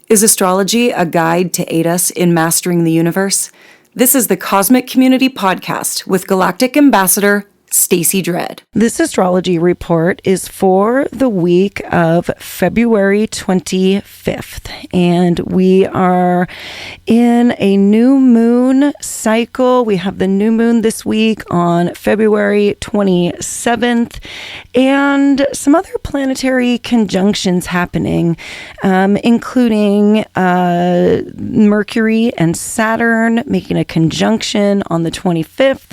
Is astrology a guide to aid us in mastering the universe? This is the Cosmic Community Podcast with Galactic Ambassador Stacey Dredd. This astrology report is for the week of February 25th, and we are in a new moon cycle. We have the new moon this week on February 27th, and some other planetary conjunctions happening, including Mercury and Saturn making a conjunction on the 25th,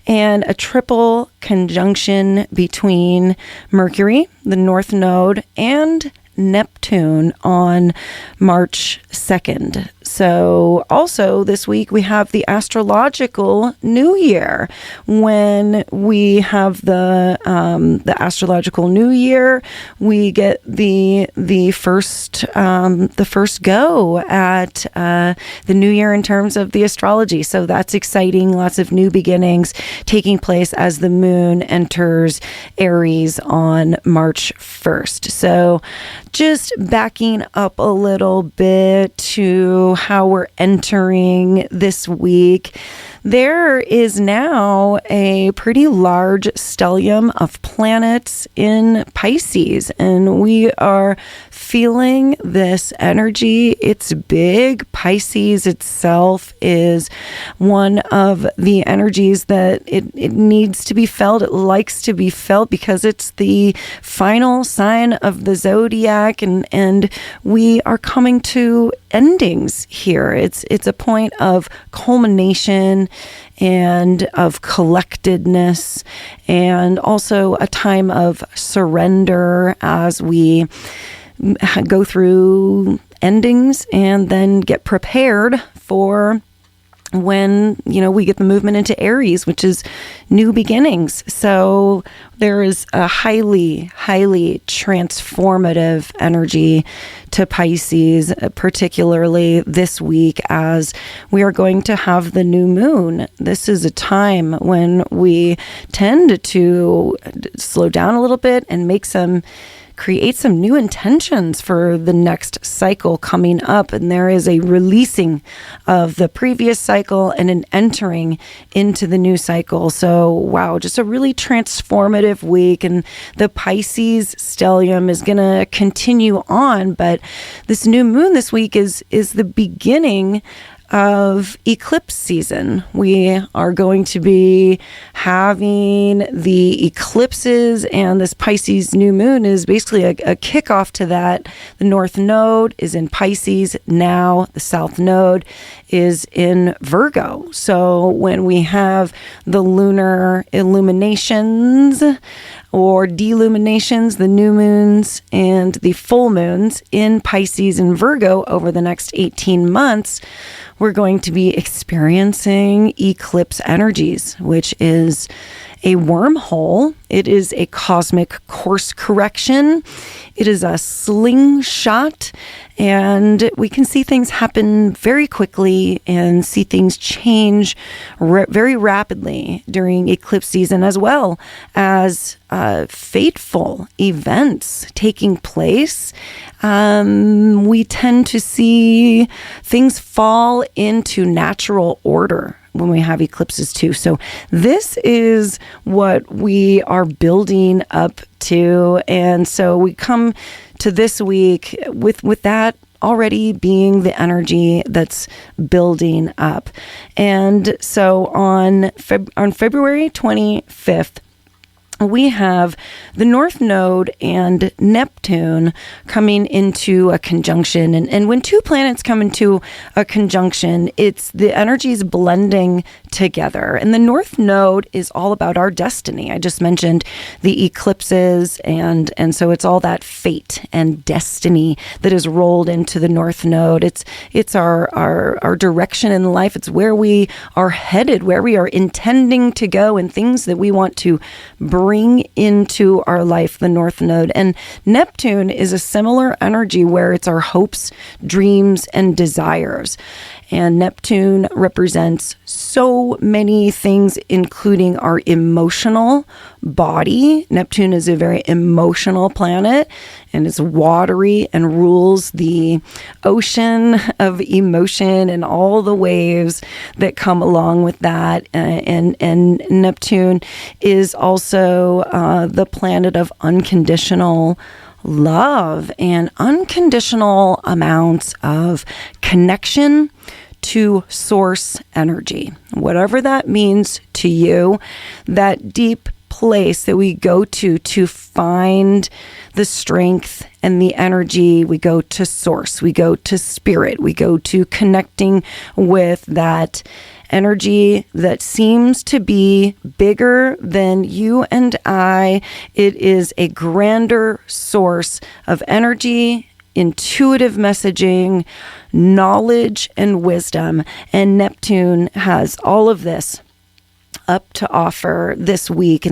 and a triple conjunction between Mercury, the North Node, and Neptune on March 2nd. So also this week we have the astrological new year. When we have the astrological new year, we get the first go at the new year in terms of the astrology. So that's exciting. Lots of new beginnings taking place as the moon enters Aries on March 1st. So just backing up a little bit to how we're entering this week, there is now a pretty large stellium of planets in Pisces, and we are feeling this energy. It's big. Pisces itself is one of the energies that it needs to be felt. It likes to be felt because it's the final sign of the zodiac, and we are coming to endings here. It's a point of culmination and of collectedness, and also a time of surrender as we go through endings and then get prepared for when, we get the movement into Aries, which is new beginnings. So there is a highly, highly transformative energy to Pisces, particularly this week as we are going to have the new moon. This is a time when we tend to slow down a little bit and create some new intentions for the next cycle coming up. And there is a releasing of the previous cycle and an entering into the new cycle. So, wow, just a really transformative week. And the Pisces stellium is going to continue on. But this new moon this week is the beginning of eclipse season. We are going to be having the eclipses, and this Pisces new moon is basically a kickoff to that. The North Node is in Pisces now. The South Node is in Virgo. So when we have the lunar illuminations or deluminations, the new moons and the full moons in Pisces and Virgo over the next 18 months, we're going to be experiencing eclipse energies, which is a wormhole. It is a cosmic course correction. It is a slingshot, and we can see things happen very quickly and see things change very rapidly during eclipse season, as well as fateful events taking place. We tend to see things fall into natural order when we have eclipses too. So this is what we are building up to. And so we come to this week with that already being the energy that's building up. And so on February 25th, we have the North Node and Neptune coming into a conjunction. And when two planets come into a conjunction, it's the energies blending together. And the North Node is all about our destiny. I just mentioned the eclipses, and so it's all that fate and destiny that is rolled into the North Node. It's our direction in life. It's where we are headed, where we are intending to go, and things that we want to bring into our life, the North Node. And Neptune is a similar energy where it's our hopes, dreams, and desires. And Neptune represents so many things, including our emotional body. Neptune is a very emotional planet and is watery and rules the ocean of emotion and all the waves that come along with that. And Neptune is also the planet of unconditional love and unconditional amounts of connection to source energy, whatever that means to you, that deep place that we go to find the strength and the energy. We go to source, we go to spirit, we go to connecting with that energy that seems to be bigger than you and I. It is a grander source of energy, intuitive messaging, knowledge, and wisdom. And Neptune has all of this up to offer this week.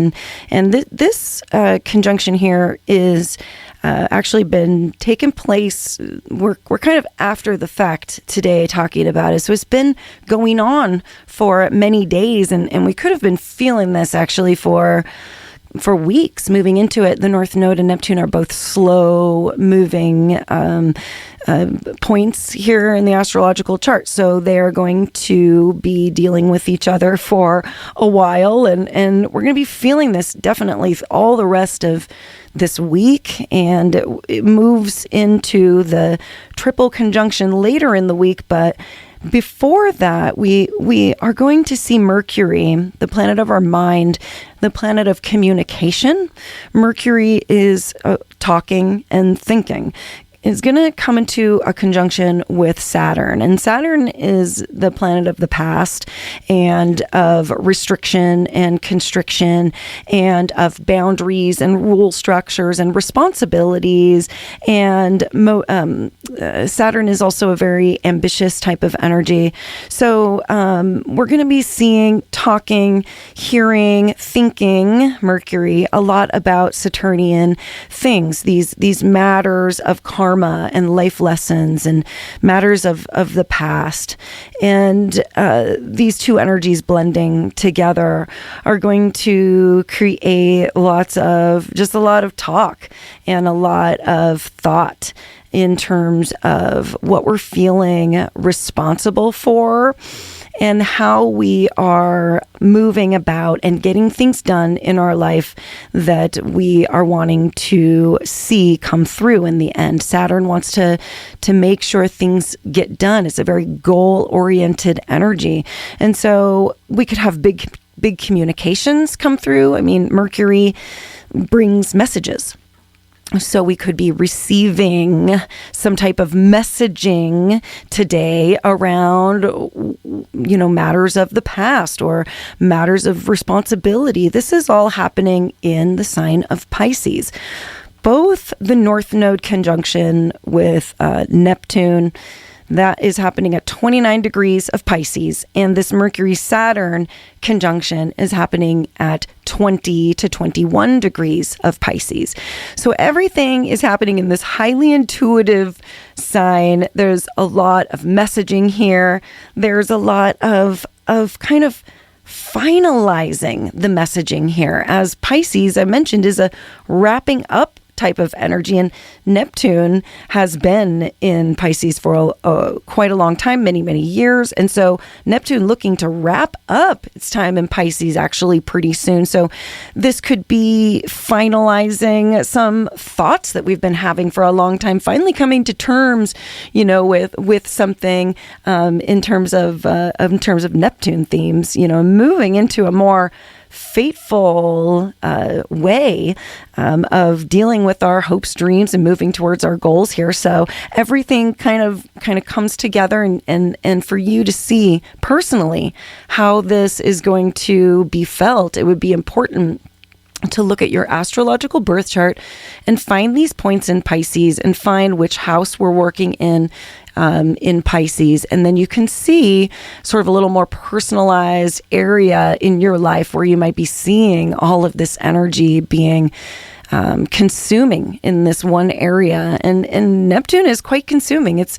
And this conjunction here is actually been taking place. We're kind of after the fact today talking about it. So it's been going on for many days, and we could have been feeling this actually for weeks moving into it. The North Node and Neptune are both slow moving points here in the astrological chart. So they're going to be dealing with each other for a while. And we're going to be feeling this definitely all the rest of this week. And it moves into the triple conjunction later in the week. But before that, we are going to see Mercury, the planet of our mind, the planet of communication. Mercury is talking and thinking. Is going to come into a conjunction with Saturn. And Saturn is the planet of the past and of restriction and constriction and of boundaries and rule structures and responsibilities. And Saturn is also a very ambitious type of energy. So we're going to be seeing, talking, hearing, thinking, Mercury, a lot about Saturnian things, these matters of karma and life lessons and matters of the past. And these two energies blending together are going to create a lot of talk and a lot of thought in terms of what we're feeling responsible for and how we are moving about and getting things done in our life that we are wanting to see come through in the end. Saturn wants to make sure things get done. It's a very goal-oriented energy. And so we could have big communications come through. I mean, Mercury brings messages. So we could be receiving some type of messaging today around, matters of the past or matters of responsibility. This is all happening in the sign of Pisces. Both the North Node conjunction with Neptune, that is happening at 29 degrees of Pisces, and this Mercury-Saturn conjunction is happening at 20 to 21 degrees of Pisces. So everything is happening in this highly intuitive sign. There's a lot of messaging here. There's a lot of kind of finalizing the messaging here, as Pisces, I mentioned, is a wrapping up type of energy, and Neptune has been in Pisces for quite a long time, many years, and so Neptune looking to wrap up its time in Pisces actually pretty soon. So this could be finalizing some thoughts that we've been having for a long time, finally coming to terms, with something in terms of Neptune themes, moving into a more fateful way of dealing with our hopes, dreams, and moving towards our goals here. So everything kind of comes together, and for you to see personally how this is going to be felt, it would be important to look at your astrological birth chart and find these points in Pisces and find which house we're working in Pisces. And then you can see sort of a little more personalized area in your life where you might be seeing all of this energy being consuming in this one area, and Neptune is quite consuming. It's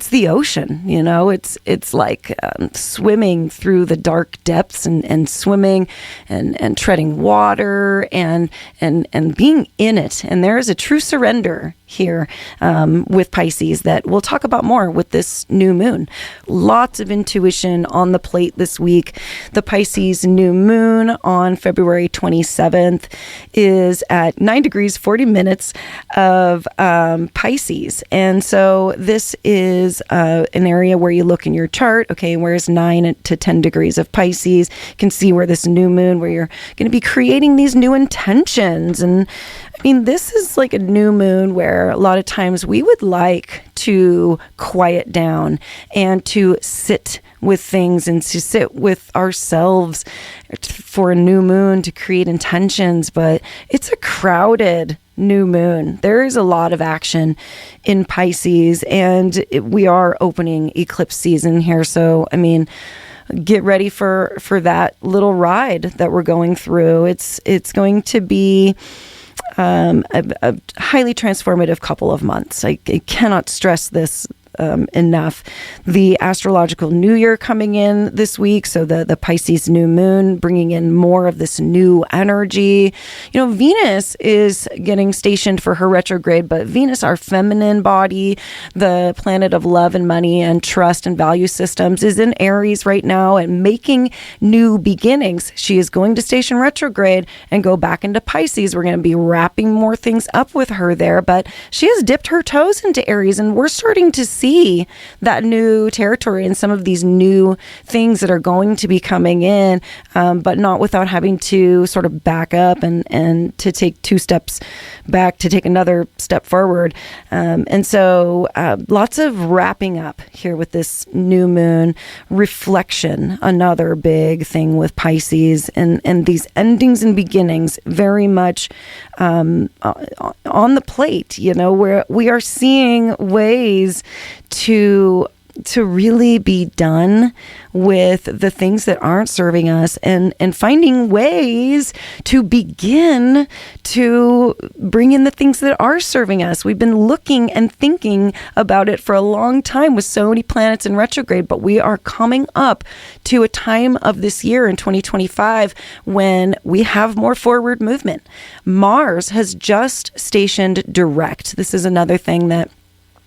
the ocean, it's like swimming through the dark depths and swimming and treading water and being in it. And there is a true surrender here with Pisces that we'll talk about more with this new moon. Lots of intuition on the plate this week. The Pisces new moon on February 27th is at 9 degrees 40 minutes of Pisces. And so this is an area where you look in your chart, okay, where's 9 to 10 degrees of Pisces. You can see where this new moon, where you're going to be creating these new intentions. And I mean, this is like a new moon where a lot of times we would like to quiet down and to sit with things and to sit with ourselves for a new moon to create intentions. But it's a crowded new moon. There is a lot of action in Pisces, and we are opening eclipse season here. So, I mean, get ready for that little ride that we're going through. It's going to be a highly transformative couple of months. I cannot stress this enough. The astrological new year coming in this week, so the Pisces new moon bringing in more of this new energy. Venus is getting stationed for her retrograde, but Venus, our feminine body, the planet of love and money and trust and value systems, is in Aries right now and making new beginnings. She is going to station retrograde and go back into Pisces. We're going to be wrapping more things up with her there, but she has dipped her toes into Aries, and we're starting to see that new territory and some of these new things that are going to be coming in, but not without having to sort of back up and to take 2 steps back to take another step forward. And so lots of wrapping up here with this new moon. Reflection, another big thing with Pisces, and these endings and beginnings very much on the plate, where we are seeing ways to really be done with the things that aren't serving us and finding ways to begin to bring in the things that are serving us. We've been looking and thinking about it for a long time with so many planets in retrograde, but we are coming up to a time of this year in 2025 when we have more forward movement. Mars has just stationed direct. This is another thing that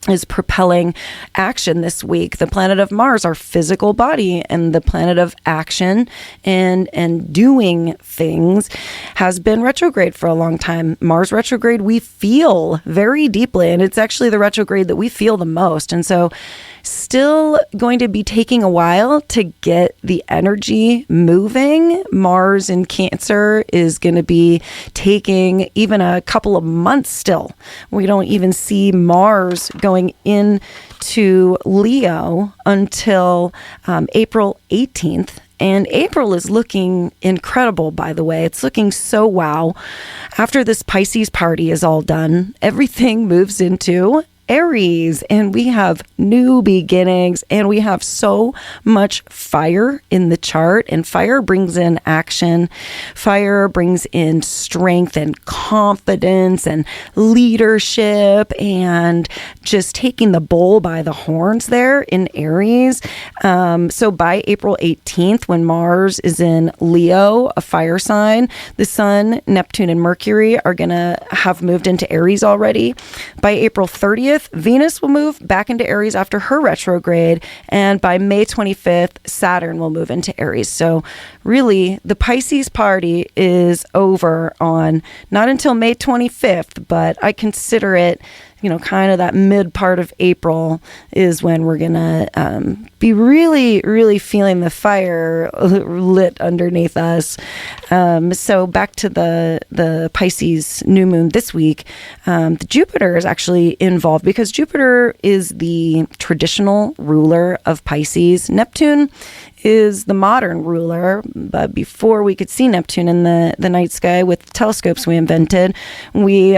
is propelling action this week. The planet of Mars, our physical body, and the planet of action and doing things, has been retrograde for a long time. Mars retrograde we feel very deeply, and it's actually the retrograde that we feel the most. And so still going to be taking a while to get the energy moving. Mars in Cancer is going to be taking even a couple of months still. We don't even see Mars going into Leo until April 18th. And April is looking incredible, by the way. It's looking so wow. After this Pisces party is all done, everything moves into Aries, and we have new beginnings, and we have so much fire in the chart, and fire brings in action. Fire brings in strength and confidence and leadership and just taking the bull by the horns there in Aries. So by April 18th, when Mars is in Leo, a fire sign, the Sun, Neptune, and Mercury are going to have moved into Aries already. By April 30th, Venus will move back into Aries after her retrograde, and by May 25th, Saturn will move into Aries. So really, the Pisces party is over on not until May 25th, but I consider it, kind of that mid part of April is when we're going to be really, really feeling the fire lit underneath us. So back to the Pisces new moon this week, the Jupiter is actually involved because Jupiter is the traditional ruler of Pisces. Neptune is the modern ruler. But before we could see Neptune in the night sky with telescopes we invented, we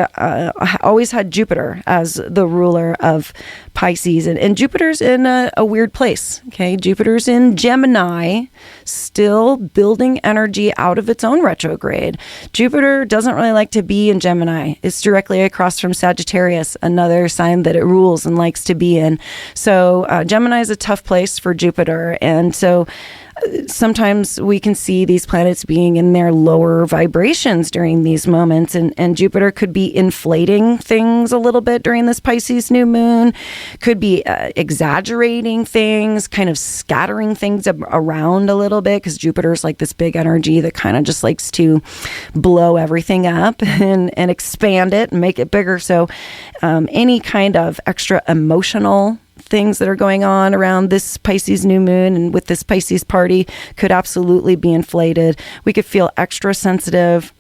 always had Jupiter as the ruler of Pisces. And Jupiter's in a weird place. Okay, Jupiter's in Gemini, still building energy out of its own retrograde. Jupiter doesn't really like to be in Gemini. It's directly across from Sagittarius, another sign that it rules and likes to be in. So Gemini is a tough place for Jupiter. And so sometimes we can see these planets being in their lower vibrations during these moments, and Jupiter could be inflating things a little bit during this Pisces new moon, could be exaggerating things, kind of scattering things around a little bit, because Jupiter's like this big energy that kind of just likes to blow everything up and expand it and make it bigger. So any kind of extra emotional things that are going on around this Pisces new moon and with this Pisces party could absolutely be inflated. We could feel extra sensitive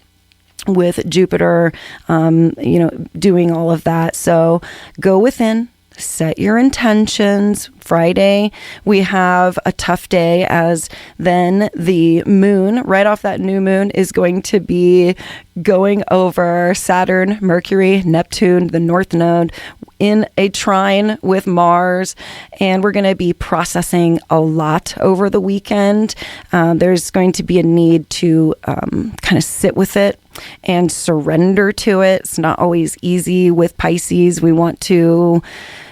with Jupiter, doing all of that. So go within, set your intentions. Friday, we have a tough day, as then the moon, right off that new moon, is going to be going over Saturn, Mercury, Neptune, the North Node, in a trine with Mars, and we're going to be processing a lot over the weekend. There's going to be a need to kind of sit with it and surrender to it. It's not always easy with Pisces. We want to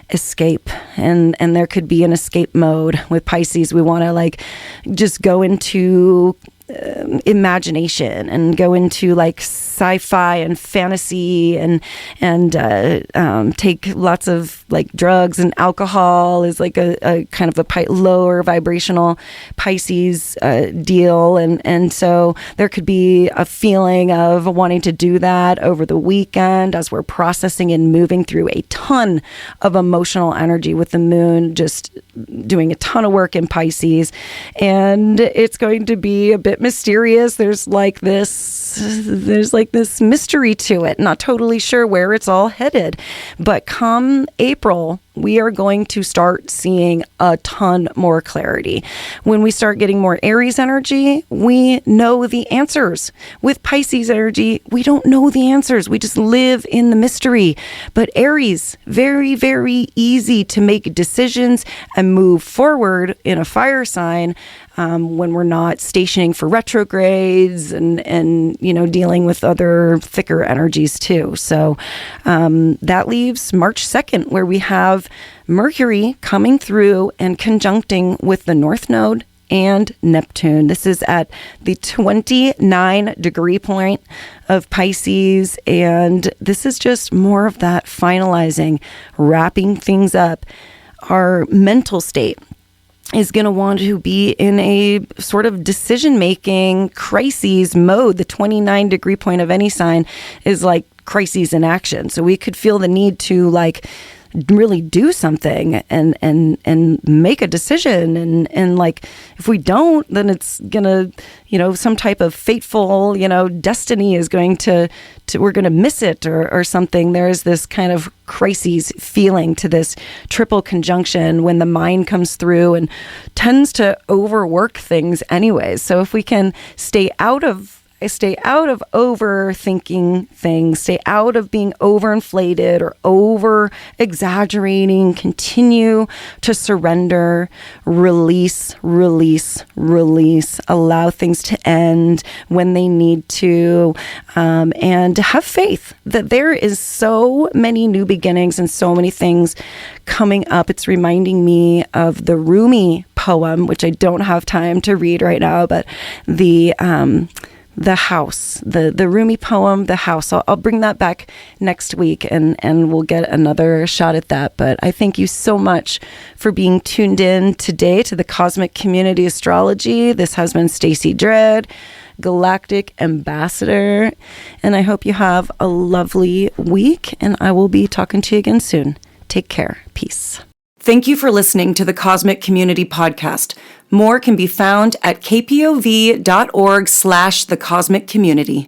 escape, and there could be an escape mode with Pisces. We want to just go into imagination and go into sci-fi and fantasy and take lots of drugs and alcohol is a kind of a lower vibrational Pisces deal, and so there could be a feeling of wanting to do that over the weekend as we're processing and moving through a ton of emotional energy with the moon just doing a ton of work in Pisces. And it's going to be a bit mysterious. There's this mystery to it. Not totally sure where it's all headed. But come April, we are going to start seeing a ton more clarity. When we start getting more Aries energy, we know the answers. With Pisces energy, we don't know the answers. We just live in the mystery. But Aries, very, very easy to make decisions and move forward in a fire sign when we're not stationing for retrogrades and dealing with other thicker energies too. So that leaves March 2nd, where we have Mercury coming through and conjuncting with the North Node and Neptune. This is at the 29-degree point of Pisces, and this is just more of that finalizing, wrapping things up. Our mental state is going to want to be in a sort of decision-making crises mode. The 29-degree point of any sign is like crises in action. So we could feel the need to really do something and make a decision, and if we don't, then it's gonna some type of fateful destiny is going to we're gonna miss it or something. There's this kind of crises feeling to this triple conjunction when the mind comes through and tends to overwork things anyways. So if we can stay out of overthinking things, stay out of being overinflated or over exaggerating, continue to surrender, release, allow things to end when they need to, and have faith that there is so many new beginnings and so many things coming up. It's reminding me of the Rumi poem, which I don't have time to read right now, but the house, the Rumi poem, The House. I'll bring that back next week and we'll get another shot at that. But I thank you so much for being tuned in today to the Cosmic Community Astrology. This has been Stacey Dredd, Galactic Ambassador, and I hope you have a lovely week, and I will be talking to you again soon. Take care. Peace. Thank you for listening to the Cosmic Community Podcast. More can be found at kpov.org/thecosmiccommunity.